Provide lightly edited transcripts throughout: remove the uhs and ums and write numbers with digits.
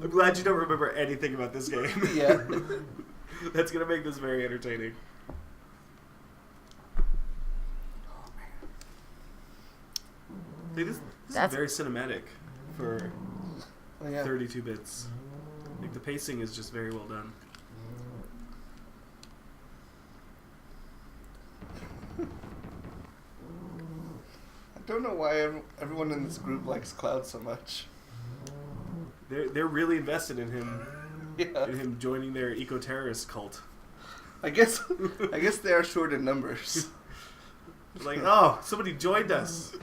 I'm glad you don't remember anything about this game. Yeah. That's gonna make this very entertaining. This is very cinematic for 32 bits. Like the pacing is just very well done. I don't know why everyone in this group likes Cloud so much. They're really invested in him. Yeah. In him joining their eco-terrorist cult. I guess they are short in numbers. Like, oh, somebody joined us.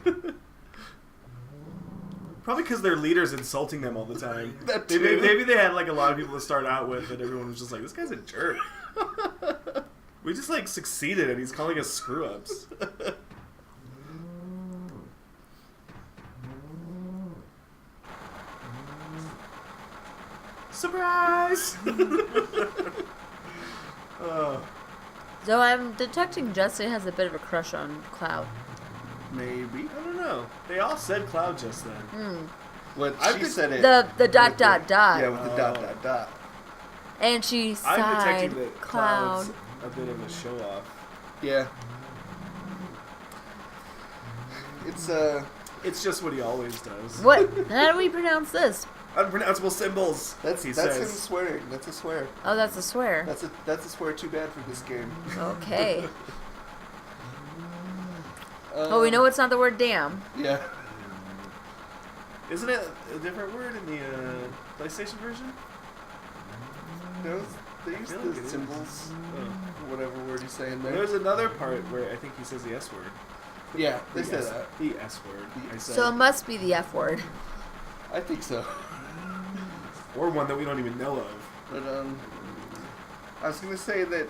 Probably because their leader's insulting them all the time. That too. Maybe they had like a lot of people to start out with, and everyone was just like, "This guy's a jerk." We just like succeeded, and he's calling us screw ups. Surprise! So I'm detecting Jesse has a bit of a crush on Cloud. Maybe. I don't know. They all said Cloud just then. What she said it. The dot dot dot. Yeah, with the dot dot dot. And she I'm sighed detecting that Cloud. Cloud's a bit of a show off. Yeah. It's just what he always does. What? How do we pronounce this? Unpronounceable symbols. That's he him says. swearing. That's a swear. Oh, that's a swear. That's a swear too bad for this game. Okay. Well, we know it's not the word damn. Yeah. Isn't it a different word in the PlayStation version? No, they use the symbols. Whatever word you say in there. There's another part where I think he says the S word. Yeah, they say that. The S word. I said. So it must be the F word. I think so. Or one that we don't even know of. But I was gonna say that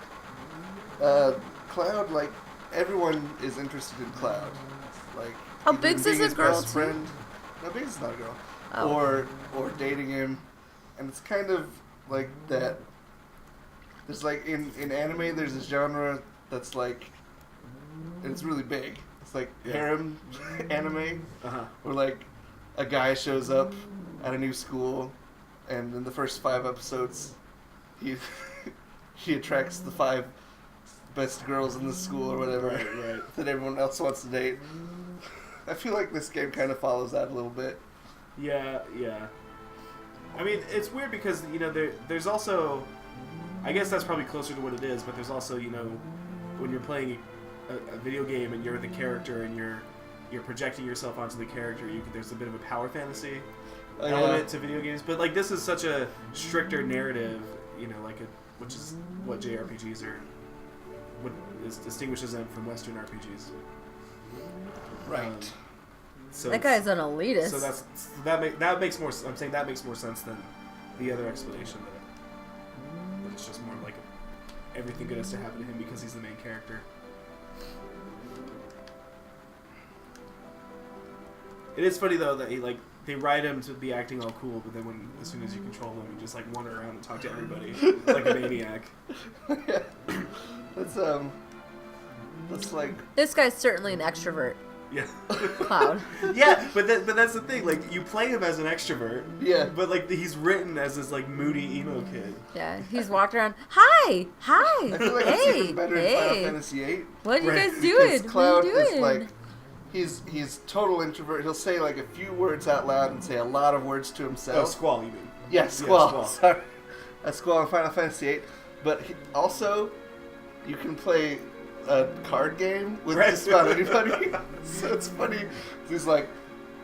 Cloud, like everyone is interested in Cloud. Like Oh, Biggs is a girl best friend. No, Biggs is not a girl. Oh. Or dating him, and it's kind of like that. There's like in anime, there's a genre that's like, and it's really big. It's like harem anime, where like a guy shows up at a new school, and in the first 5 episodes, he attracts the 5 best girls in the school or whatever that everyone else wants to date. I feel like this game kind of follows that a little bit. Yeah. I mean, it's weird because, you know, there's also, I guess that's probably closer to what it is, but there's also, you know, when you're playing a video game and you're the character and you're projecting yourself onto the character, there's a bit of a power fantasy element to video games. But like this is such a stricter narrative, you know, which is what JRPGs are, what distinguishes them from Western RPGs. Right. So that guy's an elitist. So that makes more. I'm saying that makes more sense than the other explanation that it's just more like everything good has to happen to him because he's the main character. It is funny though that they write him to be acting all cool, but then as soon as you control him, you just like wander around and talk to everybody like a maniac. Yeah. That's like this guy's certainly an extrovert. Yeah. Cloud. Yeah, but that's the thing. Like you play him as an extrovert. Yeah. But like he's written as this like moody emo kid. Yeah, he's walked around. Hi. I feel like it's even better in Final Fantasy VIII. What are you guys doing? Because Cloud what are you doing? is like he's total introvert. He'll say like a few words out loud and say a lot of words to himself. Oh, Squall, you mean? Yeah, Squall. Yeah, Squall. Sorry, that's Squall in Final Fantasy VIII. But also, you can play a card game with just about anybody. So it's funny. He's like,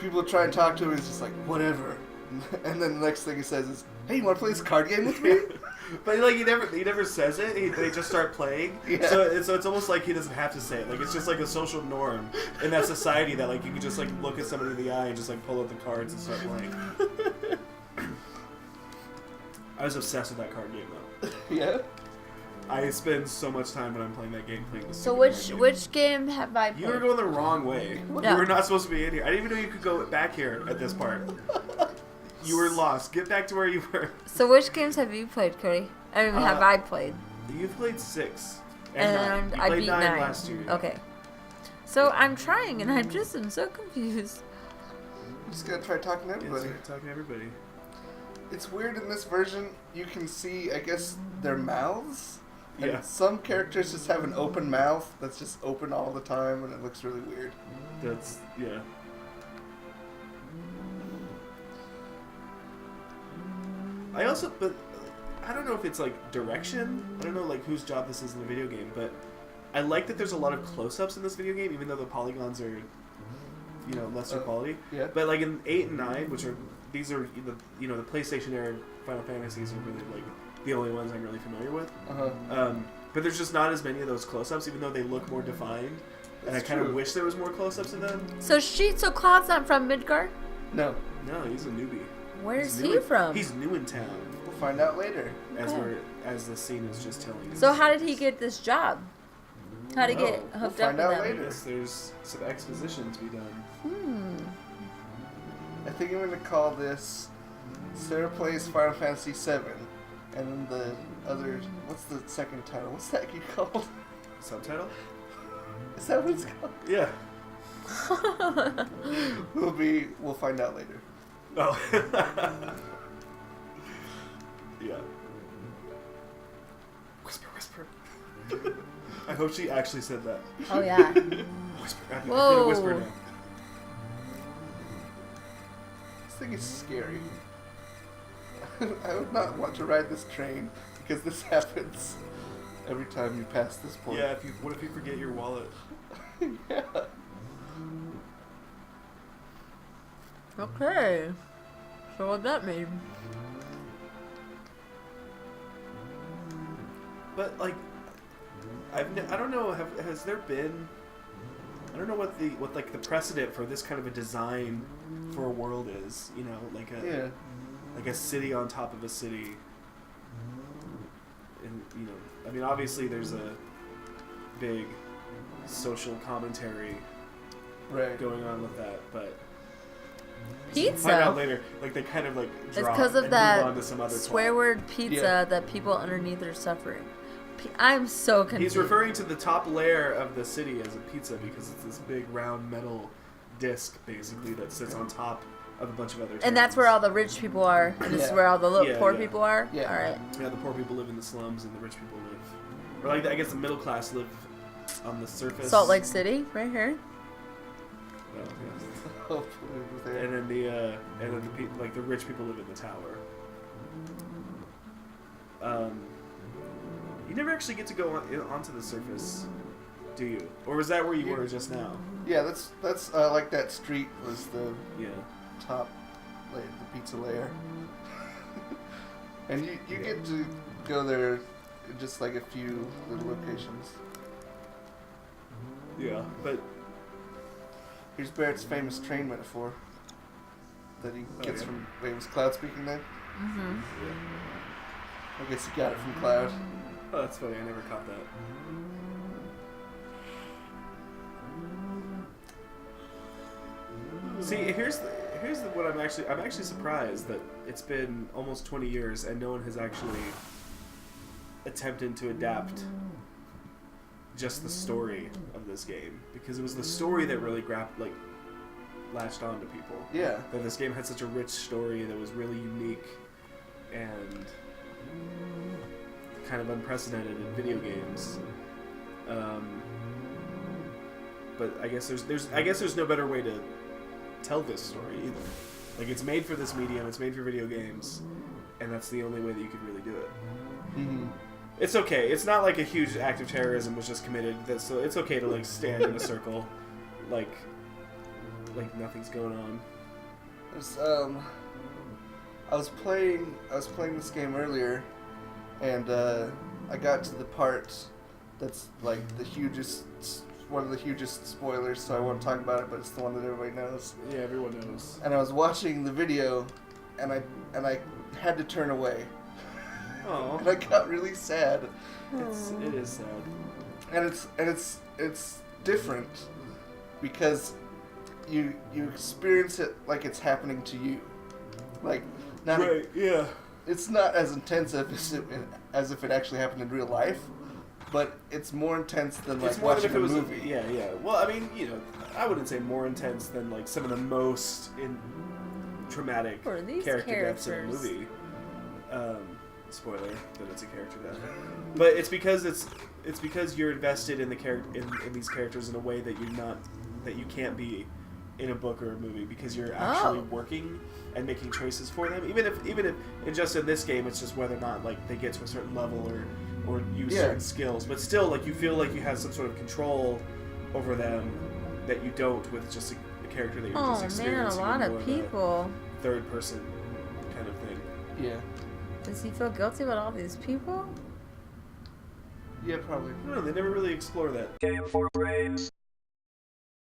people try and talk to him. He's just like, whatever. And then the next thing he says is, "Hey, you want to play this card game with me?" But like he never says it. They just start playing. Yeah. So it's almost like he doesn't have to say it. Like it's just like a social norm in that society that like you can just like look at somebody in the eye and just like pull out the cards and start playing. I was obsessed with that card game though. Yeah. I spend so much time when I'm playing that game playing this. So which game have I played? You were going the wrong way. No. You were not supposed to be in here. I didn't even know you could go back here at this part. You were lost. Get back to where you were. So which games have you played, Cody? I mean, have I played? You've played 6 and 9. You I played beat 9 last year. Okay. So I'm trying, and I'm so confused. I'm just gonna try talking to everybody. Talking to everybody. It's weird in this version. You can see, I guess, their mouths. And Yeah. some characters just have an open mouth that's just open all the time, and it looks really weird. That's yeah. But I don't know if it's like direction. I don't know like whose job this is in the video game, but I like that there's a lot of close-ups in this video game, even though the polygons are, lesser quality. Yeah. But like in 8 and 9, these are the PlayStation era Final Fantasies are really like the only ones I'm really familiar with. But there's just not as many of those close-ups, even though they look more defined. And I kind of wish there was more close-ups of them. So Cloud's not from Midgard? No. No, he's a newbie. Where's he from? He's new in town. We'll find out later. As the scene is just telling us. So how did he get this job? How did he get hooked up with them? I guess there's some exposition to be done. I think I'm going to call this Sarah Plays Final Fantasy VII. And then the other... What's the second title? What's that you called? Subtitle? Is that what it's called? Yeah. We'll find out later. Oh. Yeah. Whisper. I hope she actually said that. Oh yeah. Whisper. I'm Whoa. gonna whisper now. This thing is scary. I would not want to ride this train because this happens every time you pass this point. Yeah. What if you forget your wallet? Yeah. Okay. So what that mean? But like, I don't know. Has there been? I don't know what the precedent for this kind of a design for a world is. Like a city on top of a city. And I mean, obviously there's a big social commentary going on with that, but Pizza. find out later. Like they kind of like It's drop because of and that move on to some other swear plot. word pizza that people underneath are suffering. I'm so confused. He's referring to the top layer of the city as a pizza because it's this big round metal disc basically that sits on top of a bunch of other towns. And that's where all the rich people are, and this is where all the poor yeah. people are? Yeah. Alright. Yeah, the poor people live in the slums and the rich people live, or like I guess the middle class live on the surface. Salt Lake City, right here. Oh, yes. Hopefully we're there. And then the rich people live in the tower. You never actually get to go onto the surface, do you? Or was that where you were just now? Yeah, that's like that street was the top layer, the pizza layer. And you get to go there in just like a few little locations. Yeah, but Here's Barrett's famous train metaphor that he gets from... Wait, was Cloud speaking then? Mm-hmm. I guess he got it from Cloud. Oh, that's funny. I never caught that. See, here's what I'm actually surprised that it's been almost 20 years and no one has actually attempted to adapt just the story of this game, because it was the story that really latched on to people. Yeah. That this game had such a rich story that was really unique and kind of unprecedented in video games. But I guess there's no better way to tell this story either. Like, it's made for this medium, it's made for video games, and that's the only way that you could really do it. Mm-hmm. It's okay. It's not like a huge act of terrorism was just committed. So it's okay to like stand in a circle, like nothing's going on. There's, I was playing this game earlier, and I got to the part that's like one of the hugest spoilers, so I won't talk about it, but it's the one that everybody knows. Yeah, everyone knows. And I was watching the video, and I had to turn away. Oh, And I got really sad. it is sad. And it's different because you experience it like it's happening to you. Like not Right? Yeah. it's not as intense as if it actually happened in real life, but it's more intense than like It's more watching than if it a was movie. Yeah. Well, I mean, I wouldn't say more intense than like some of the most traumatic Who are these character deaths in a characters? movie. spoiler that it's a character death. But it's because you're invested in the in these characters in a way that you can't be in a book or a movie, because you're actually working and making choices for them. Even if in just in this game it's just whether or not like they get to a certain level or use certain skills, but still like you feel like you have some sort of control over them that you don't with just a character that you're just experiencing. Oh man, a lot of people. Third person kind of thing. Yeah. Does he feel guilty about all these people? Yeah, probably. I don't know, they never really explore that. GameForBrains.